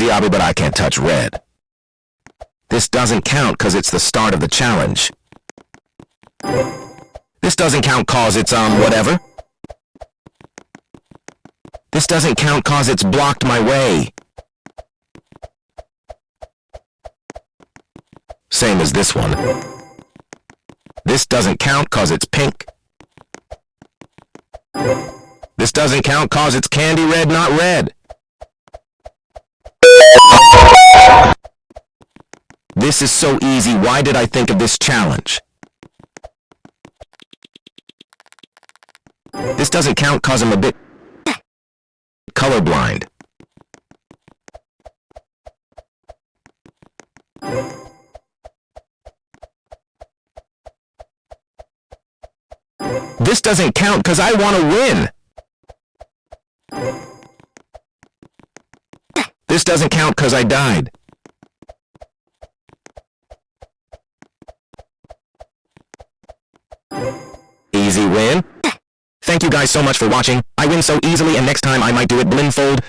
crazy, Abu, but I can't touch red. This doesn't count because it's the start of the challenge. This doesn't count cause it's, whatever. This doesn't count cause it's blocked my way. Same as this one. This doesn't count cause it's pink. This doesn't count cause it's candy red, not red. This is so easy, why did I think of this challenge? This doesn't count cause I'm a bit colorblind. This doesn't count cause I want to win. This doesn't count cause I died. Easy win. Thank you guys so much for watching. I win so easily and next time I might do it blindfold.